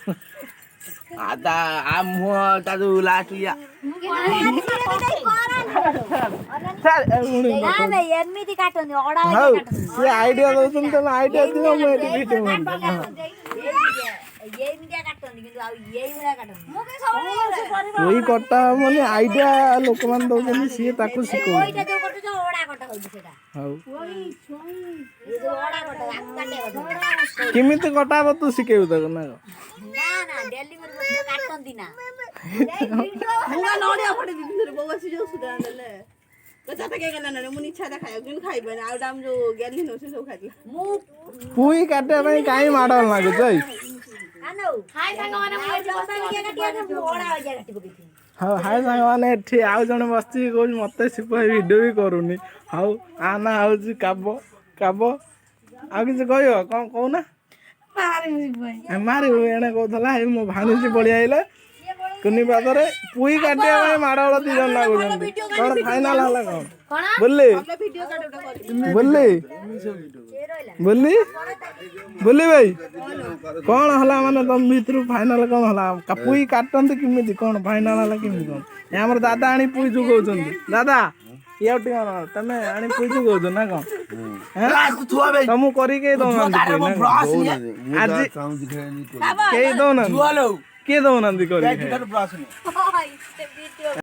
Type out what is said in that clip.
आता आ मुह ता जो लास्ट या ఎనిమిది కట్టండి ఓడా ସେ ଆଇଡିଆ ଦଉଛନ୍ତି ତମେ ଆଇଡିଆ ଦିଅ ମୁଁ ଏଠି ଭିଡ଼ିଓ ଏମିତିଆ କାଟନ୍ତି କିନ୍ତୁ ଆଉ ଏଇଭଳିଆ କାଟନ୍ତି ପୋଇ କଟା ହବନି ଆଇଡିଆ ଲୋକମାନେ ଦଉଛନ୍ତି ସିଏ ତାକୁ ଶିଖଉଛନ୍ତି ଏଇଟା ଯୋଉ କଟୁଛ ଓଡ଼ା କଟା ହଉଛି ସେଟା ହଉ ଏ ଯୋଉ ଓଡ଼ା କଟା ଆକୁ କାଟିବା କେମିତି କଟା ହବ ତୁ ଶିଖେଇବୁ ତାକୁ ନା ନା ନା ଡେଲିଭରି କାଟନ୍ତି ନା ନଡ଼ିଆ ଫଟେଇ ଦେଇଥିଲି ବୋଉ ଆସି ଯୋଉ ସୁଧା ଦେଲେ ଚାଟା କେକ୍ ନା ମୁଁ ଇଚ୍ଛା ଟା ଖାଇବାକୁ କିନ୍ତୁ ଖାଇବନି ଆଉ ଟା ଯୋଉ ଗେଲି ନୁ ସେ ସବୁ ଖାଇଥିଲା ମୁଁ ପୁଇ କାଟିବା ପାଇଁ କାହିଁ ମାଡ଼ ଲାଗୁଛି ଭାଇ ହଉ ହାଇ ସାଙ୍ଗମାନେ ଏଠି ଆଉ ଜଣେ ବସିଛି କହୁଛି ମତେ ସିପ ଭିଡ଼ିଓ ବି କରୁନି ହଉ ଆ ନା ହଉଛି କାବ କାବ ଆଉ କିଛି କହିବ କଣ କହୁନା ମାରିବୁ ଏଣେ କହୁଥିଲା ଏଇ ମୋ ଭାଣିଜୀ ପଳେଇ ଆଇଲା କୁନି ପାଦରେ ପୁଇ କାଟିବା ପାଇଁ ମାଡ଼ଗୋଳ 2 ଜଣ ଲାଗୁଛନ୍ତି କଣ ଫାଇନାଲ ହେଲା କଣ ବୁଲି ବୁଲି ବୁଲି ବୁଲି ଭାଇ କଣ ହେଲା ମାନେ ତମ ଭିତରୁ ଫାଇନାଲ କଣ ହେଲା ପୁଇ କାଟନ୍ତି କେମିତି କଣ ଫାଇନାଲ ହେଲା କେମିତି କଣ ଆମର ଦାଦା ଆଣି ପୁଇ ଯୁଗଉଛନ୍ତି ଦାଦା ଇଏ ଟିକେ ତମେ ଆଣି ପୁଇ ଯୁଗଉଛ ନା କଣ ତମକୁ କରିକି ଦଉନାହାନ୍ତି ଆଜି କେହି ଦଉନାହାନ୍ତି କିଏ ଦଉନାହାନ୍ତି କରିକି